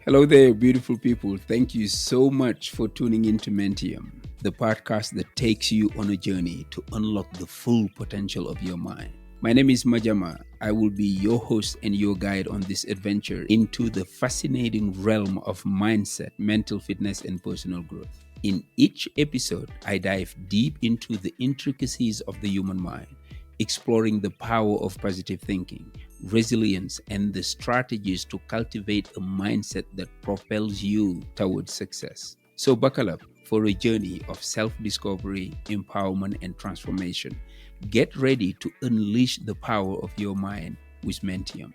Hello there, beautiful people. Thank you so much for tuning into Mentium, the podcast that takes you on a journey to unlock the full potential of your mind. My name is Majama. I will be your host and your guide on this adventure into the fascinating realm of mindset, mental fitness, and personal growth. In each episode, I dive deep into the intricacies of the human mind, exploring the power of positive thinking, resilience, and the strategies to cultivate a mindset that propels you towards success. So buckle up for a journey of self-discovery, empowerment, and transformation. Get ready to unleash the power of your mind with Mentium.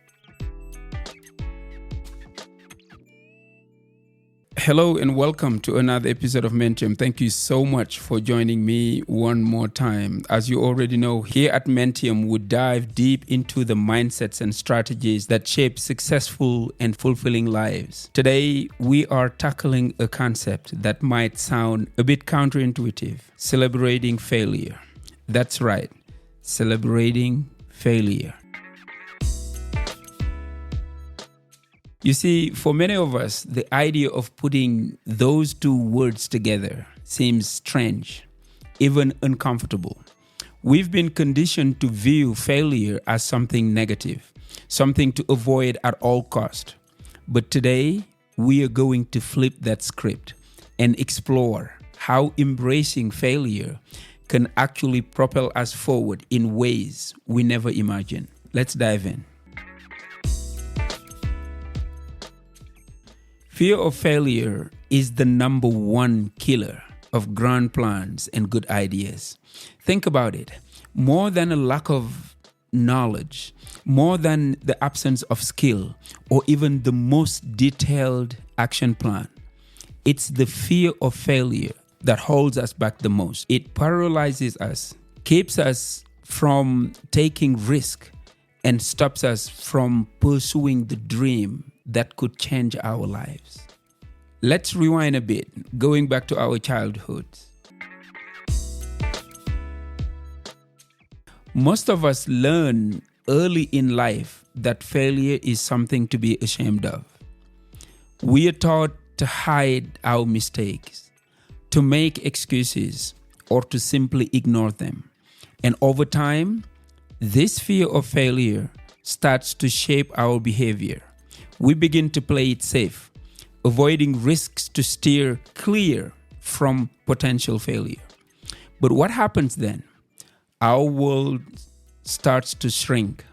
Hello and welcome to another episode of Mentium. Thank you so much for joining me one more time. As you already know, here at Mentium, we dive deep into the mindsets and strategies that shape successful and fulfilling lives. Today, we are tackling a concept that might sound a bit counterintuitive: celebrating failure. That's right, celebrating failure. You see, for many of us, the idea of putting those two words together seems strange, even uncomfortable. We've been conditioned to view failure as something negative, something to avoid at all cost. But today, we are going to flip that script and explore how embracing failure can actually propel us forward in ways we never imagined. Let's dive in. Fear of failure is the number one killer of grand plans and good ideas. Think about it. More than a lack of knowledge, more than the absence of skill, or even the most detailed action plan, it's the fear of failure that holds us back the most. It paralyzes us, keeps us from taking risk, and stops us from pursuing the dream that could change our lives. Let's rewind a bit, going back to our childhoods. Most of us learn early in life that failure is something to be ashamed of. We are taught to hide our mistakes, to make excuses, or to simply ignore them. And over time, this fear of failure starts to shape our behavior. We begin to play it safe, avoiding risks to steer clear from potential failure. But what happens then? Our world starts to shrink.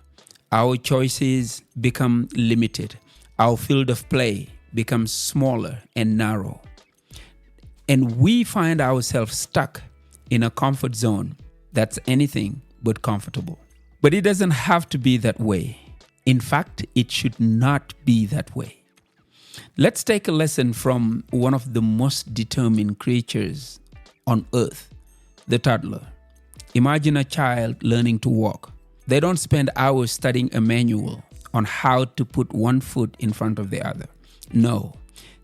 Our choices become limited. Our field of play becomes smaller and narrow. And we find ourselves stuck in a comfort zone that's anything but comfortable. But it doesn't have to be that way. In fact, it should not be that way. Let's take a lesson from one of the most determined creatures on earth, the toddler. Imagine a child learning to walk. They don't spend hours studying a manual on how to put one foot in front of the other. No,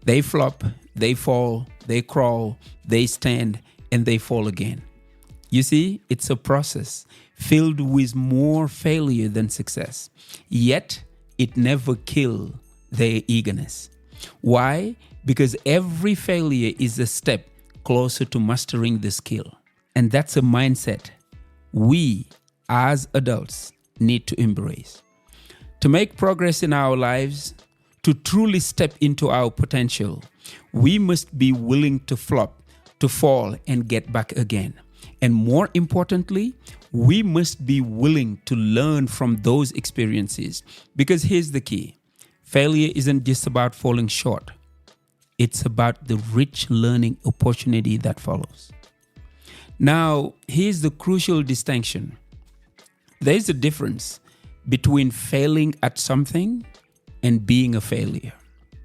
they flop, they fall, they crawl, they stand, and they fall again. You see, it's a process filled with more failure than success. Yet, it never kills their eagerness. Why? Because every failure is a step closer to mastering the skill. And that's a mindset we, as adults, need to embrace. To make progress in our lives, to truly step into our potential, we must be willing to flop, to fall, and get back again. And more importantly, we must be willing to learn from those experiences. Because here's the key. Failure isn't just about falling short. It's about the rich learning opportunity that follows. Now, here's the crucial distinction. There's a difference between failing at something and being a failure.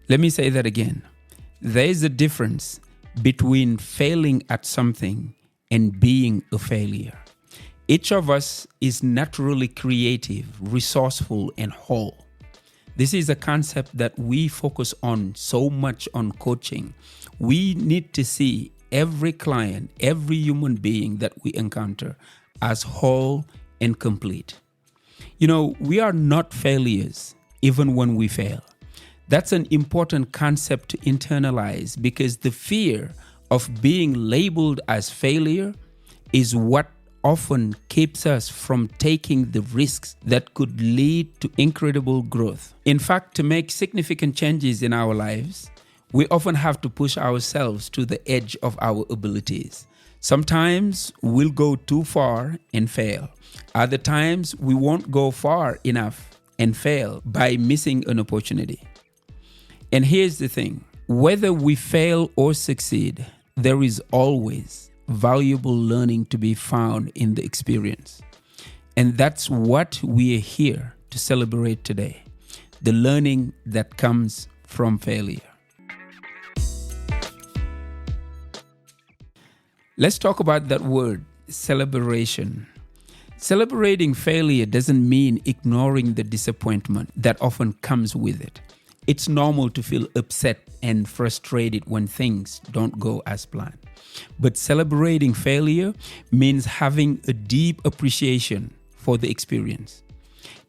Let me say that again. There's a difference between failing at something and being a failure. Each of us is naturally creative, resourceful, and whole. This is a concept that we focus on so much on coaching. We need to see every client, every human being that we encounter as whole and complete. You know, we are not failures even when we fail. That's an important concept to internalize because the fear of being labeled as failure is what often keeps us from taking the risks that could lead to incredible growth. In fact, to make significant changes in our lives, we often have to push ourselves to the edge of our abilities. Sometimes we'll go too far and fail. Other times we won't go far enough and fail by missing an opportunity. And here's the thing, whether we fail or succeed, there is always valuable learning to be found in the experience. And that's what we are here to celebrate today, the learning that comes from failure. Let's talk about that word, celebration. Celebrating failure doesn't mean ignoring the disappointment that often comes with it. It's normal to feel upset and frustrated when things don't go as planned. But celebrating failure means having a deep appreciation for the experience.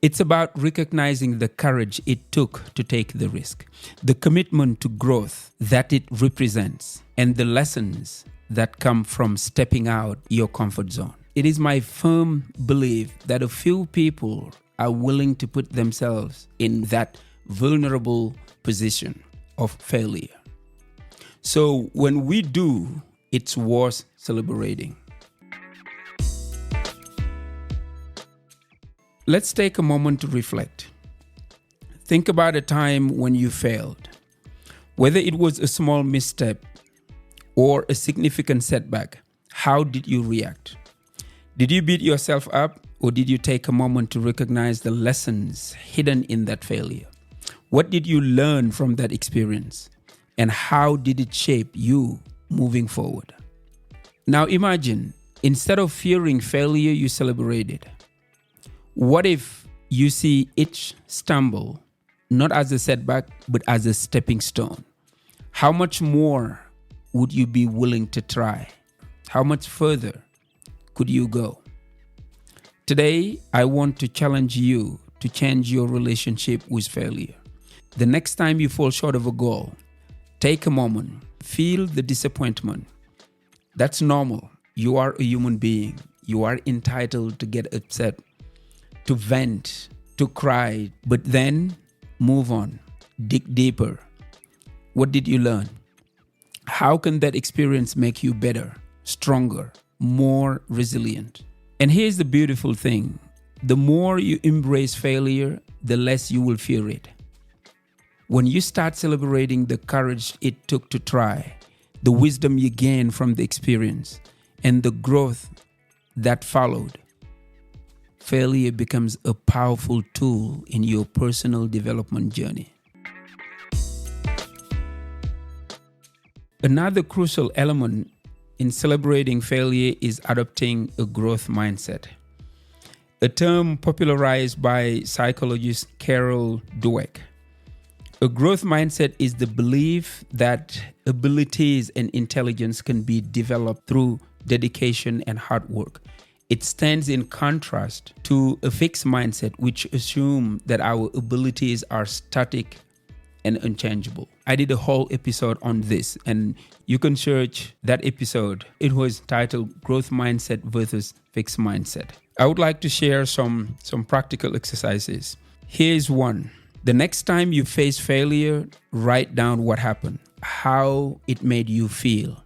It's about recognizing the courage it took to take the risk, the commitment to growth that it represents, and the lessons that come from stepping out your comfort zone. It is my firm belief that a few people are willing to put themselves in that vulnerable position of failure. So when we do, it's worth celebrating. Let's take a moment to reflect. Think about a time when you failed, whether it was a small misstep or a significant setback. How did you react? Did you beat yourself up, or did you take a moment to recognize the lessons hidden in that failure? What did you learn from that experience? And how did it shape you moving forward? Now imagine, instead of fearing failure, you celebrated. What if you see each stumble not as a setback, but as a stepping stone? How much more would you be willing to try? How much further could you go? Today, I want to challenge you to change your relationship with failure. The next time you fall short of a goal, take a moment, feel the disappointment. That's normal. You are a human being. You are entitled to get upset, to vent, to cry, but then move on, dig deeper. What did you learn? How can that experience make you better, stronger, more resilient? And here's the beautiful thing. The more you embrace failure, the less you will fear it. When you start celebrating the courage it took to try, the wisdom you gain from the experience, and the growth that followed, failure becomes a powerful tool in your personal development journey. Another crucial element in celebrating failure is adopting a growth mindset, a term popularized by psychologist Carol Dweck. A growth mindset is the belief that abilities and intelligence can be developed through dedication and hard work. It stands in contrast to a fixed mindset, which assumes that our abilities are static and unchangeable. I did a whole episode on this, and you can search that episode. It was titled Growth Mindset versus Fixed Mindset. I would like to share some practical exercises. Here's one. The next time you face failure, write down what happened, how it made you feel,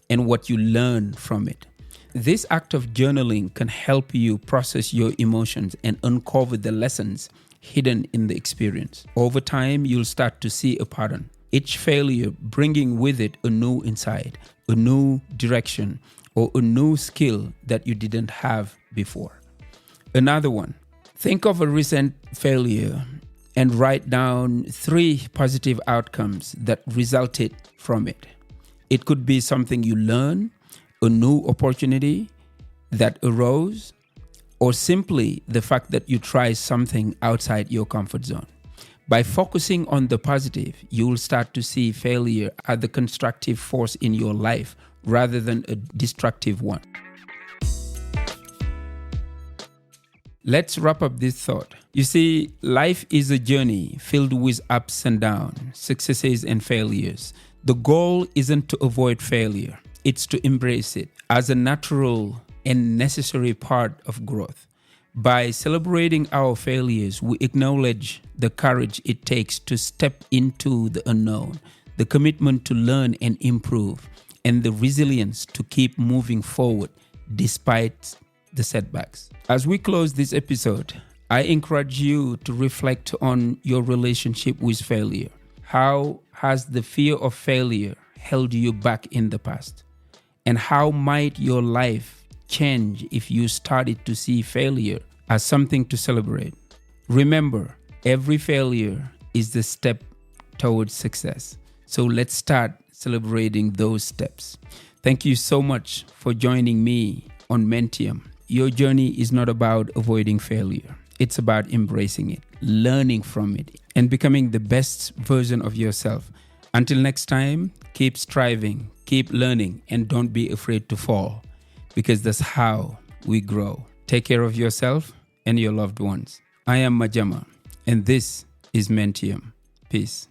and what you learned from it. This act of journaling can help you process your emotions and uncover the lessons hidden in the experience. Over time, you'll start to see a pattern. Each failure bringing with it a new insight, a new direction, or a new skill that you didn't have before. Another one. Think of a recent failure and write down 3 positive outcomes that resulted from it. It could be something you learned, a new opportunity that arose, or simply the fact that you tried something outside your comfort zone. By focusing on the positive, you will start to see failure as the constructive force in your life rather than a destructive one. Let's wrap up this thought. You see, life is a journey filled with ups and downs, successes and failures. The goal isn't to avoid failure, it's to embrace it as a natural and necessary part of growth. By celebrating our failures, we acknowledge the courage it takes to step into the unknown, the commitment to learn and improve, and the resilience to keep moving forward despite the setbacks. As we close this episode, I encourage you to reflect on your relationship with failure. How has the fear of failure held you back in the past? And how might your life change if you started to see failure as something to celebrate? Remember, every failure is the step towards success. So let's start celebrating those steps. Thank you so much for joining me on Mentium. Your journey is not about avoiding failure. It's about embracing it, learning from it, and becoming the best version of yourself. Until next time, keep striving, keep learning, and don't be afraid to fall, because that's how we grow. Take care of yourself and your loved ones. I am Majama, and this is Mentium. Peace.